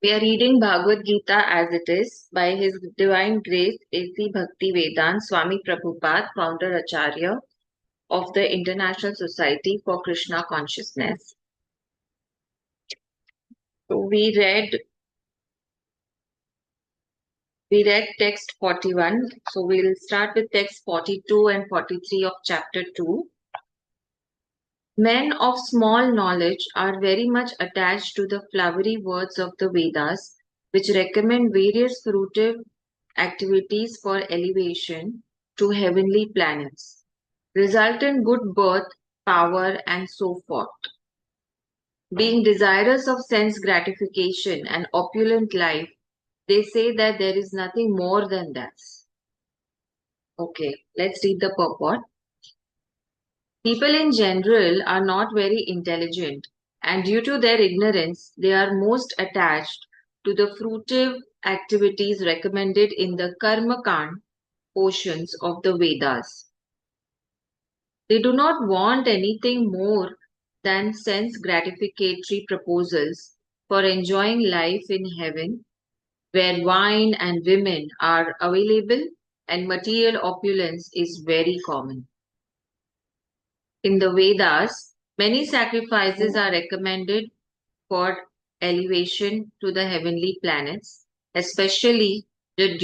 We are reading Bhagwat Geeta as it is by His Divine Grace A.C. Bhakti Vedant Swami Prabhupada, founder Acharya of the International Society for Krishna Consciousness. So we read text 41. So we'll start with text 42 and 43 of chapter 2. Men of small knowledge are very much attached to the flowery words of the Vedas, which recommend various fruitive activities for elevation to heavenly planets, result in good birth, power, and so forth. Being desirous of sense gratification and opulent life, they say that there is nothing more than that. Okay, let's read the purport. People in general are not very intelligent, and due to their ignorance, they are most attached to the fruitive activities recommended in the Karma Kand portions of the Vedas. They do not want anything more than sense gratificatory proposals for enjoying life in heaven, where wine and women are available and material opulence is very common. In the Vedas, many sacrifices are recommended for elevation to the heavenly planets, especially the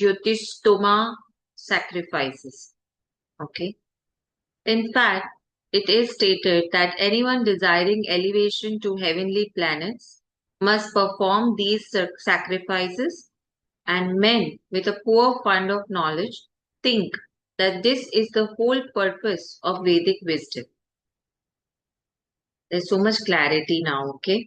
Jyotistoma sacrifices. Okay. In fact, it is stated that anyone desiring elevation to heavenly planets must perform these sacrifices, and men with a poor fund of knowledge think that this is the whole purpose of Vedic wisdom. There's so much clarity now, okay?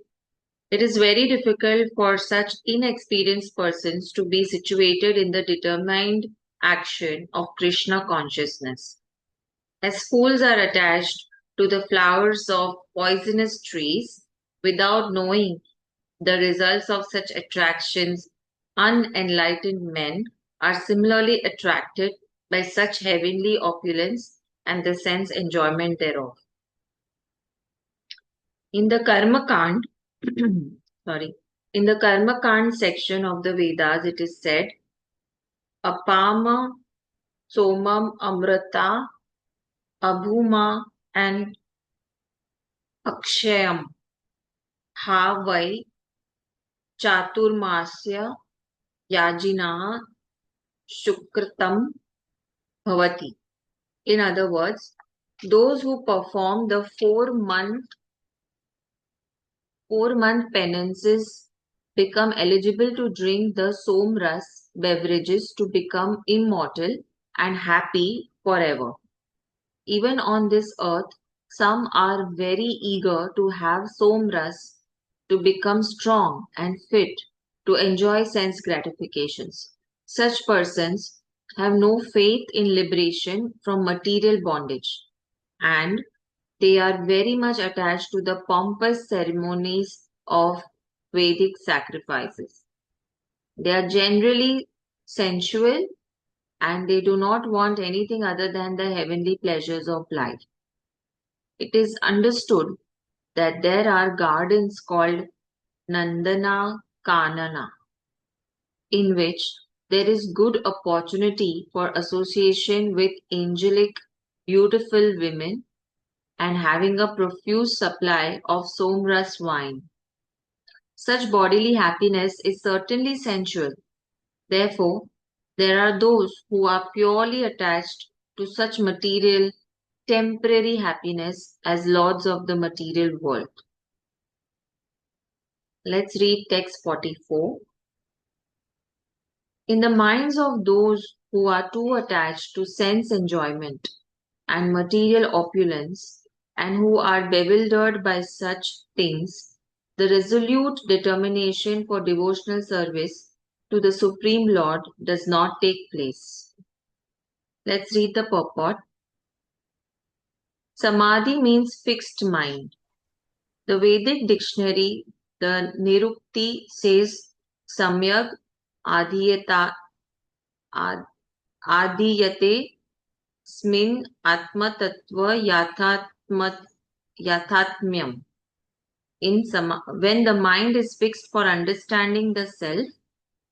It is very difficult for such inexperienced persons to be situated in the determined action of Krishna consciousness. As fools are attached to the flowers of poisonous trees without knowing the results of such attractions, unenlightened men are similarly attracted by such heavenly opulence and the sense enjoyment thereof. In the Karma Kand, in the Karma Kand section of the Vedas, it is said, Apama, Somam, Amrata, Abhuma, and Akshayam ha vai chaturmasya yajina shukratam bhavati. In other words, those who perform the 4-month penances become eligible to drink the somras beverages to become immortal and happy forever. Even on this earth, some are very eager to have somras to become strong and fit to enjoy sense gratifications. Such persons have no faith in liberation from material bondage, and they are very much attached to the pompous ceremonies of Vedic sacrifices. They are generally sensual and they do not want anything other than the heavenly pleasures of life. It is understood that there are gardens called Nandana Kanana, in which there is good opportunity for association with angelic, beautiful women and having a profuse supply of somras wine. Such bodily happiness is certainly sensual. Therefore, there are those who are purely attached to such material, temporary happiness as lords of the material world. Let's read text 44. In the minds of those who are too attached to sense enjoyment and material opulence and who are bewildered by such things, the resolute determination for devotional service to the Supreme Lord does not take place. Let's read the purport. Samadhi means fixed mind. The Vedic dictionary, the Nirukti, says Samyak Adhiyata Adhiyate Smin Atma Tattva Yathatmyam. when the mind is fixed for understanding the self,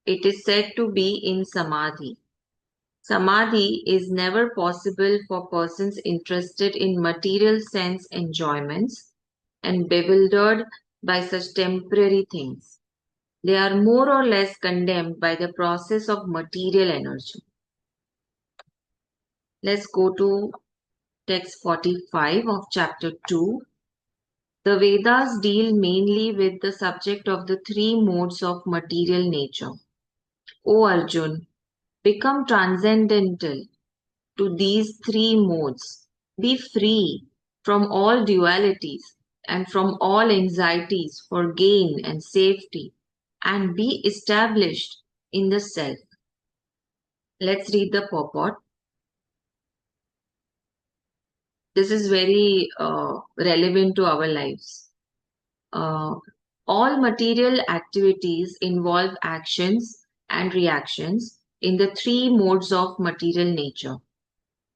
it is said to be in samadhi. Samadhi is never possible for persons interested in material sense enjoyments and bewildered by such temporary things. They are more or less condemned by the process of material energy. Let's go to text 45 of chapter 2. The Vedas deal mainly with the subject of the three modes of material nature. O Arjun, become transcendental to these three modes. Be free from all dualities and from all anxieties for gain and safety, and be established in the self. Let's read the purport. This is very relevant to our lives. Uh, all material activities involve actions and reactions in the three modes of material nature.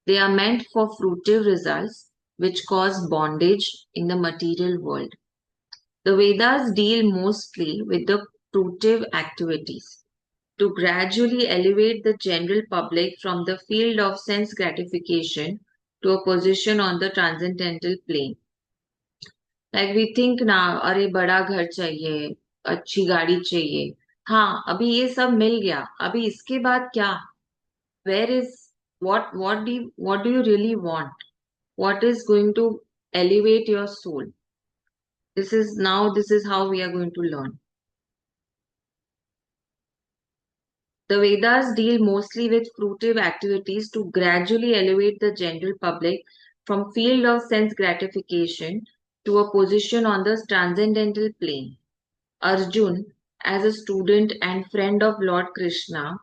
They are meant for fruitive results which cause bondage in the material world. The Vedas deal mostly with the fruitive activities to gradually elevate the general public from the field of sense gratification to a position on the transcendental plane. Like we think now, अरे बड़ा घर चाहिए, अच्छी गाड़ी चाहिए. हाँ, अभी ये सब मिल गया. अभी इसके बाद क्या? Where is what do you really want? What is going to elevate your soul? This is how we are going to learn. The Vedas deal mostly with fruitive activities to gradually elevate the general public from field of sense gratification to a position on the transcendental plane. Arjun, as a student and friend of Lord Krishna,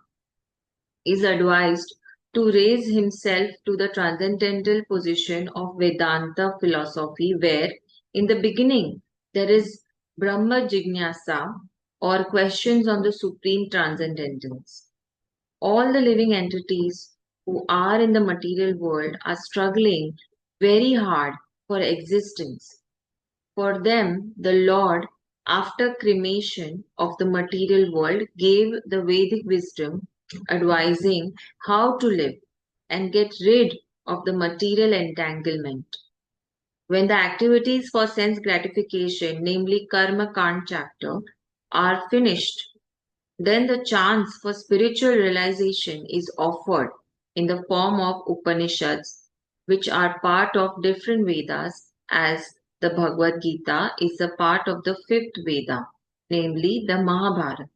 is advised to raise himself to the transcendental position of Vedanta philosophy, where, in the beginning, there is Brahma Jignasa or questions on the supreme transcendentals. All the living entities who are in the material world are struggling very hard for existence. For them, the Lord, after cremation of the material world, gave the Vedic wisdom advising how to live and get rid of the material entanglement. When the activities for sense gratification, namely Karma Kand chapter, are finished, then the chance for spiritual realization is offered in the form of Upanishads, which are part of different Vedas, as the Bhagwat Geeta is a part of the fifth Veda, namely the Mahabharata.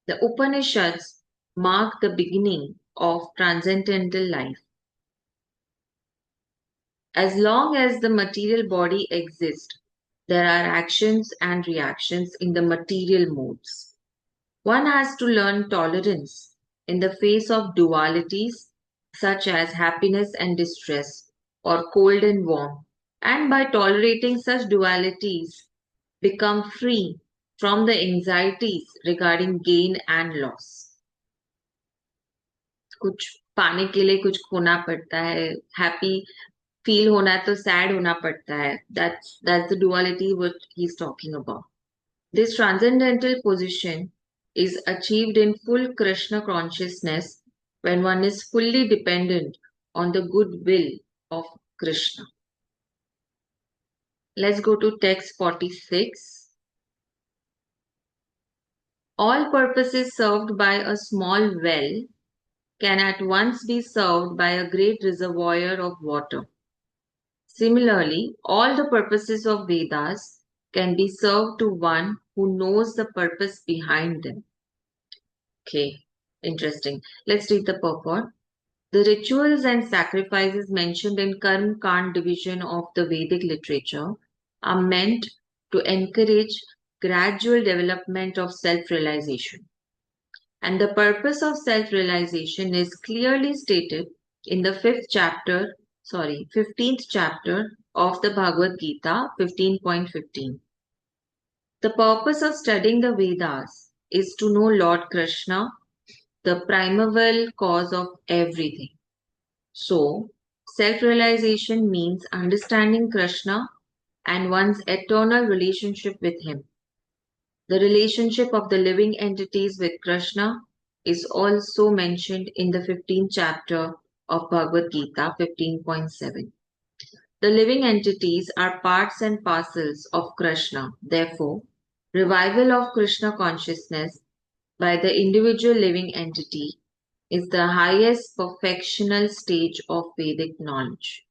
The Upanishads mark the beginning of transcendental life. As long as the material body exists, there are actions and reactions in the material modes. One has to learn tolerance in the face of dualities such as happiness and distress or cold and warm, and by tolerating such dualities, become free from the anxieties regarding gain and loss. कुछ पाने के लिए कुछ खोना पड़ता है, happy feel होना है तो सैड होना पड़ता है. That's the duality what he's talking about. This transcendental position is achieved in full Krishna consciousness when one is fully dependent on the goodwill of Krishna. Let's go to text 46. All purposes served by a small well can at once be served by a great reservoir of water. Similarly, all the purposes of Vedas can be served to one who knows the purpose behind them. Okay, interesting. Let's read the purport. The rituals and sacrifices mentioned in Karma Kand division of the Vedic literature are meant to encourage gradual development of self-realization. And the purpose of self-realization is clearly stated in the 15th chapter of the Bhagwat Geeta, 15.15. The purpose of studying the Vedas is to know Lord Krishna, the primeval cause of everything. So, self-realization means understanding Krishna and one's eternal relationship with him. The relationship of the living entities with Krishna is also mentioned in the 15th chapter of Bhagwat Geeta 15.7. The living entities are parts and parcels of Krishna. Therefore, revival of Krishna consciousness by the individual living entity is the highest perfectional stage of Vedic knowledge.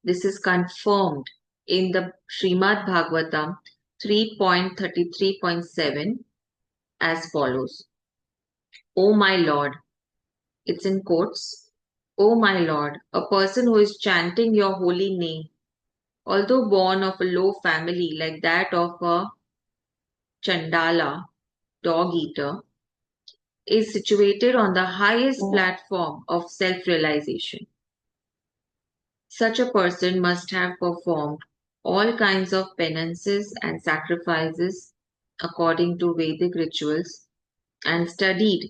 This is confirmed in the Srimad Bhagavatam 3.33.7 as follows. O my Lord, it's in quotes. O my Lord, a person who is chanting your holy name, although born of a low family like that of a Chandala, dog eater, is situated on the highest platform of self-realization. Such a person must have performed all kinds of penances and sacrifices according to Vedic rituals and studied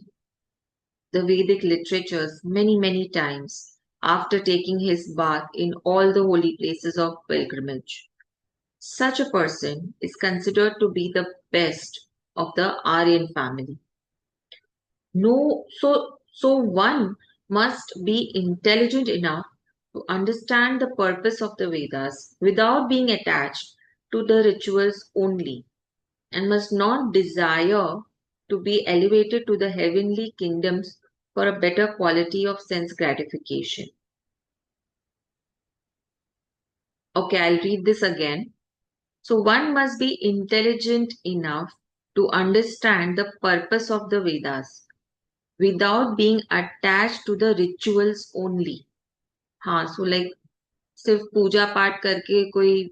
the Vedic literatures many, many times after taking his bath in all the holy places of pilgrimage. Such a person is considered to be the best of the Aryan family. So one must be intelligent enough to understand the purpose of the Vedas without being attached to the rituals only, and must not desire to be elevated to the heavenly kingdoms for a better quality of sense gratification. Okay, I'll read this again. So one must be intelligent enough to understand the purpose of the Vedas without being attached to the rituals only. हाँ, so like सिर्फ पूजा पाठ करके कोई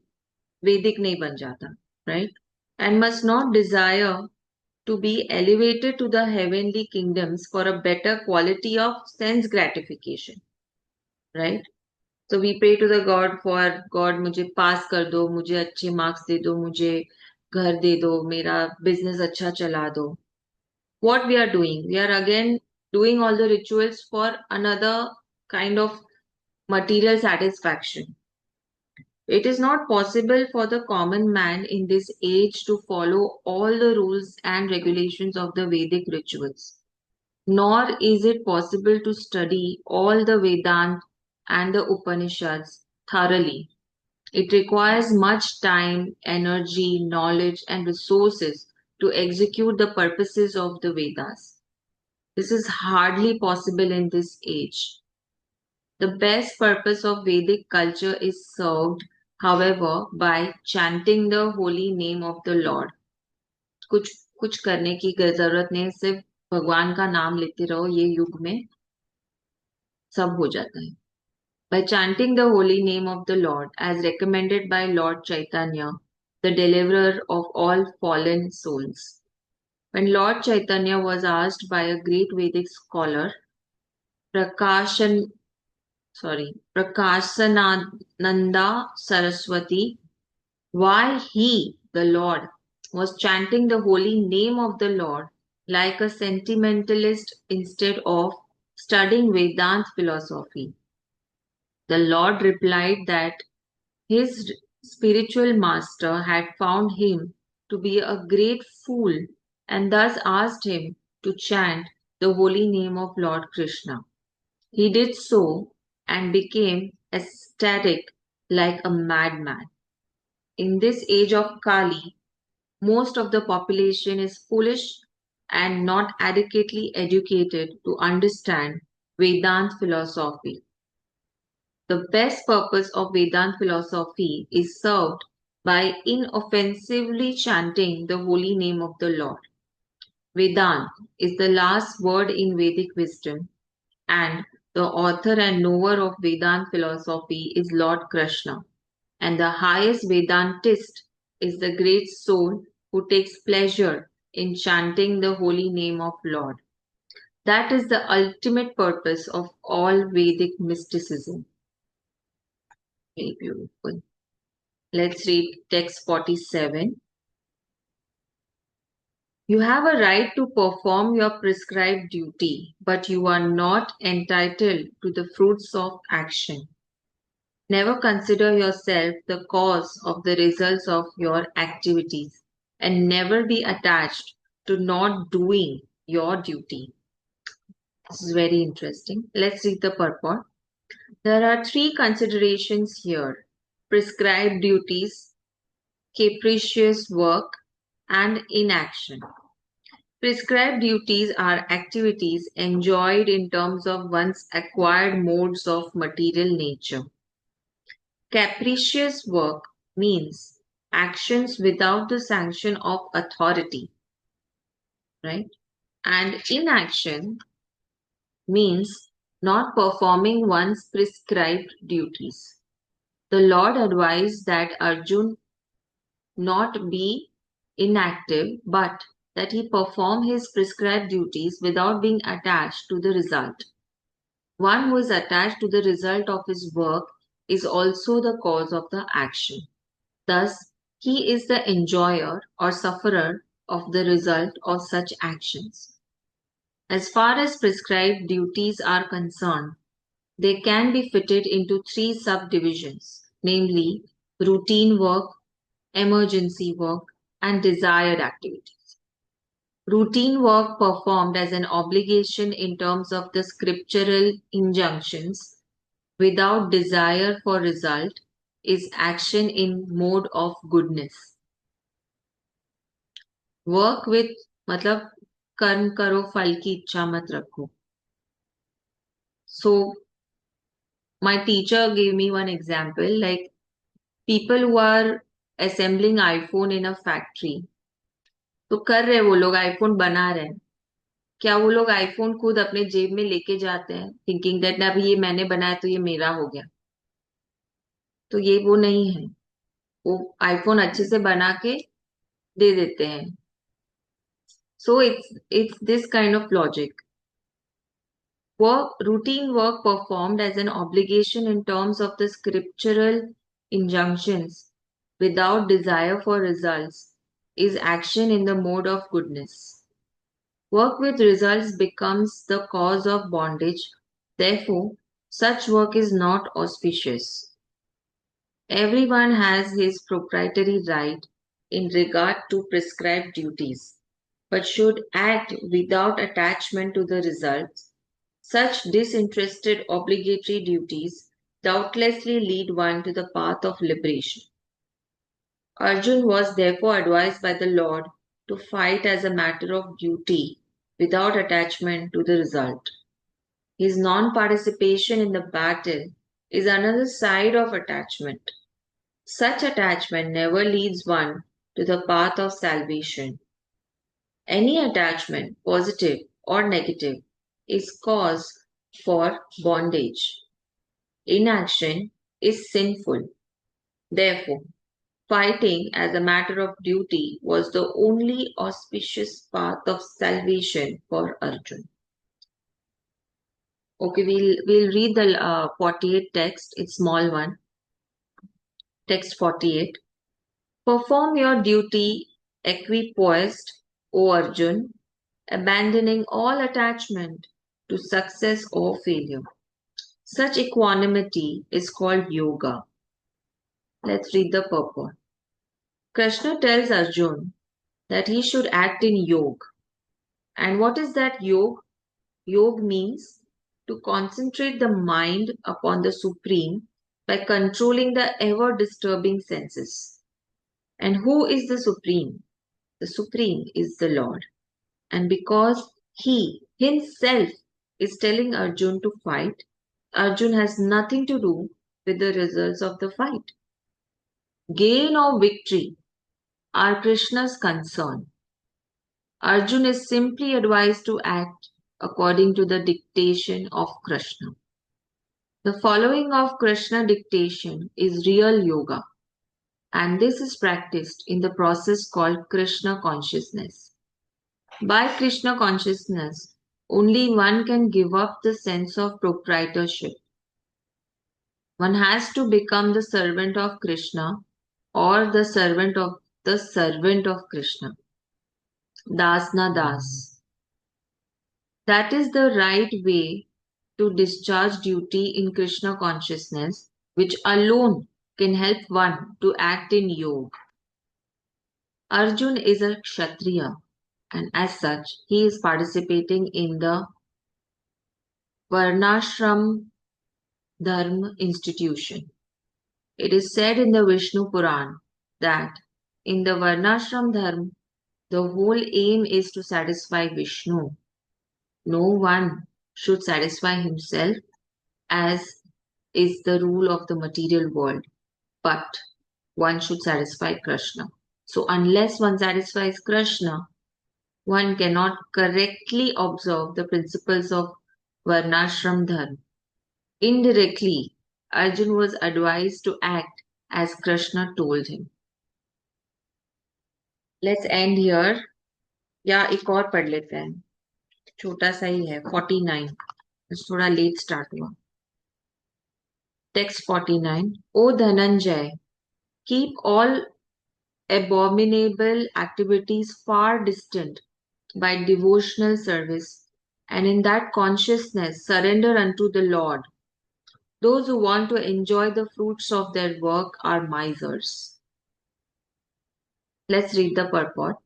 वैदिक नहीं बन जाता, right? And must not desire to be elevated to the heavenly kingdoms for a better quality of sense gratification, right? So we pray to the God for God मुझे पास कर दो, मुझे अच्छे मार्क्स दे दो, मुझे घर दे दो, मेरा बिजनेस अच्छा चला दो. What we are doing? We are again doing all the rituals for another kind of material satisfaction. It is not possible for the common man in this age to follow all the rules and regulations of the Vedic rituals, nor is it possible to study all the Vedant and the Upanishads thoroughly. It requires much time, energy, knowledge, and resources to execute the purposes of the Vedas. This is hardly possible in this age. The best purpose of Vedic culture is served, however, by chanting the holy name of the Lord. कुछ कुछ करने की जरूरत नहीं, सिर्फ भगवान का नाम लेते रहो, ये युग में सब हो जाता है. By chanting the holy name of the Lord, as recommended by Lord Chaitanya, the deliverer of all fallen souls. When Lord Chaitanya was asked by a great Vedic scholar, Prakashan Prakasananda Saraswati, why he, the Lord, was chanting the holy name of the Lord like a sentimentalist instead of studying Vedant philosophy. The Lord replied that his spiritual master had found him to be a great fool and thus asked him to chant the holy name of Lord Krishna. He did so and became ecstatic like a madman. In this age of Kali, most of the population is foolish and not adequately educated to understand Vedant philosophy. The best purpose of Vedant philosophy is served by inoffensively chanting the holy name of the Lord. Vedant is the last word in Vedic wisdom, and the author and knower of Vedant philosophy is Lord Krishna, and the highest Vedantist is the great soul who takes pleasure in chanting the holy name of Lord. That is the ultimate purpose of all Vedic mysticism. Very beautiful. Let's read text 47. You have a right to perform your prescribed duty, but you are not entitled to the fruits of action. Never consider yourself the cause of the results of your activities and never be attached to not doing your duty. This is very interesting. Let's read the purport. There are three considerations here: prescribed duties, capricious work, and inaction. Prescribed duties are activities enjoyed in terms of one's acquired modes of material nature. Capricious work means actions without the sanction of authority, right? And inaction means not performing one's prescribed duties. The Lord advised that Arjun not be inactive, but that he perform his prescribed duties without being attached to the result. One who is attached to the result of his work is also the cause of the action. Thus, he is the enjoyer or sufferer of the result of such actions. As far as prescribed duties are concerned, they can be fitted into three subdivisions, namely routine work, emergency work, and desired activities. Routine work performed as an obligation in terms of the scriptural injunctions without desire for result is action in mode of goodness. Work with मतलब कर्म करो फल की इच्छा मत रखो. So my teacher gave me one example, like people who are assembling iPhone in a factory. तो कर रहे वो लोग आईफोन बना रहे हैं. क्या वो लोग आईफोन खुद अपने जेब में लेके जाते हैं थिंकिंग दैट ना अभी ये मैंने बनाया तो ये मेरा हो गया? तो ये वो नहीं है. वो आईफोन अच्छे से बना के दे देते हैं. So it's this kind of logic. Routine work performed as an obligation in terms of the scriptural injunctions without desire for results is action in the mode of goodness. Work with results becomes the cause of bondage. Therefore, such work is not auspicious. Everyone has his proprietary right in regard to prescribed duties, but should act without attachment to the results. Such disinterested obligatory duties doubtlessly lead one to the path of liberation. Arjun was therefore advised by the Lord to fight as a matter of duty without attachment to the result. His non-participation in the battle is another side of attachment. Such attachment never leads one to the path of salvation. Any attachment, positive or negative, is cause for bondage. Inaction is sinful. Therefore, fighting as a matter of duty was the only auspicious path of salvation for Arjun. Okay, we'll read the 48 text. It's small one. Text 48. Perform your duty equipoised, O Arjun, abandoning all attachment to success or failure. Such equanimity is called yoga. Let's read the purport. Krishna tells Arjun that he should act in yoga. And what is that yoga? Yoga means to concentrate the mind upon the Supreme by controlling the ever disturbing senses. And who is the Supreme? The Supreme is the Lord. And because he himself is telling Arjun to fight, Arjun has nothing to do with the results of the fight. Gain or victory are Krishna's concern. Arjun is simply advised to act according to the dictation of Krishna. The following of Krishna dictation is real yoga, and this is practiced in the process called Krishna consciousness. By Krishna consciousness, only one can give up the sense of proprietorship. One has to become the servant of Krishna or the servant of Krishna. Das na das. That is the right way to discharge duty in Krishna consciousness which alone can help one to act in yoga. Arjun is a Kshatriya, and as such, he is participating in the Varnashram Dharma institution. It is said in the Vishnu Puran that in the Varnashram Dharma, the whole aim is to satisfy Vishnu. No one should satisfy himself, as is the rule of the material world, but one should satisfy Krishna. So, unless one satisfies Krishna, one cannot correctly observe the principles of Varnashram Dharma. Indirectly, Arjun was advised to act as Krishna told him. Let's end here. या एक और पढ़ लेते हैं, छोटा सा ही है 49, थोड़ा लेट स्टार्ट हुआ. Text 49. O Dhananjay, keep all abominable activities far distant by devotional service, and in that consciousness surrender unto the Lord. Those who want to enjoy the fruits of their work are misers. Let's read the purport.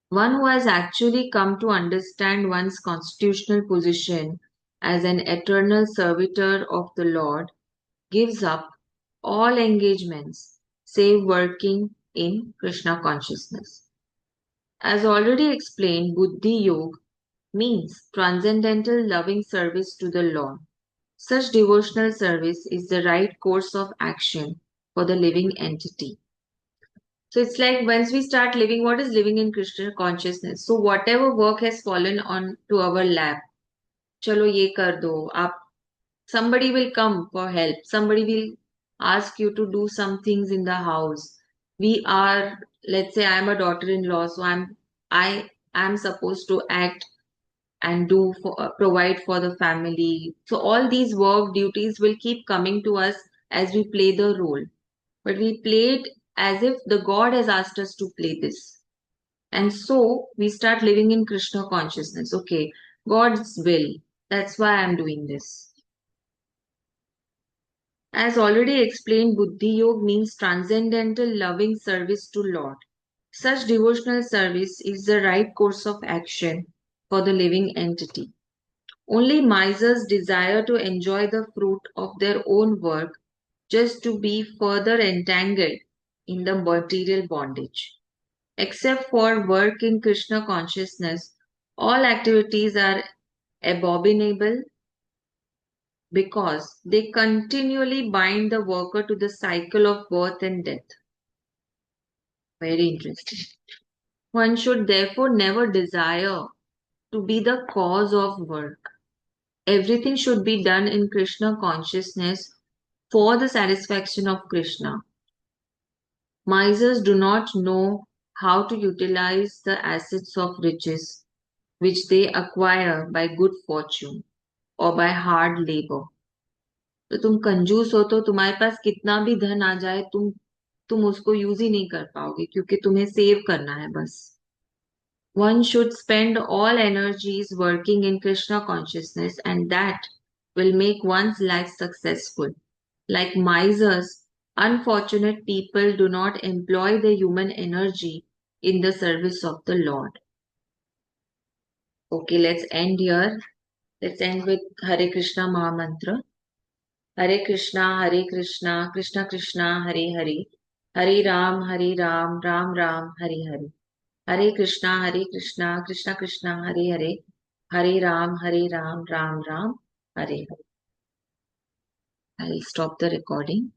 One who has actually come to understand one's constitutional position as an eternal servitor of the Lord gives up all engagements save working in Krishna consciousness. As already explained, Buddhi Yoga means transcendental loving service to the Lord. Such devotional service is the right course of action for the living entity. So it's like once we start living, what is living in Krishna consciousness? So whatever work has fallen on to our lap, chalo ye kar do, somebody will come for help. Somebody will ask you to do some things in the house. We are, let's say, I'm a daughter-in-law, so I am supposed to act and do for, provide for the family. So all these work duties will keep coming to us as we play the role. But we play it as if the God has asked us to play this. And so we start living in Krishna consciousness. Okay, God's will. That's why I'm doing this. As already explained, Buddhi Yoga means transcendental loving service to Lord. Such devotional service is the right course of action for the living entity. Only misers desire to enjoy the fruit of their own work just to be further entangled in the material bondage. Except for work in Krishna consciousness, all activities are abominable because they continually bind the worker to the cycle of birth and death. Very interesting. One should therefore never desire to be the cause of work. Everything should be done in Krishna consciousness for the satisfaction of Krishna. Misers do not know how to utilize the assets of riches which they acquire by good fortune or by hard labor. तो तुम कंजूस हो तो तुम्हारे पास कितना भी धन आ जाए तुम उसको यूज ही नहीं कर पाओगे क्योंकि तुम्हें सेव करना है बस. One should spend all energies working in Krishna consciousness, and that will make one's life successful. Like misers, unfortunate people do not employ their human energy in the service of the Lord. Okay, let's end here. Let's end with Hare Krishna Mahamantra. Hare Krishna, Krishna Krishna, Hare Hare, Hare Ram, Ram Ram, Hare Hare. Hare Krishna, Krishna Krishna, Hare Hare, Hare Ram, Ram Ram, Hare Hare. I'll stop the recording.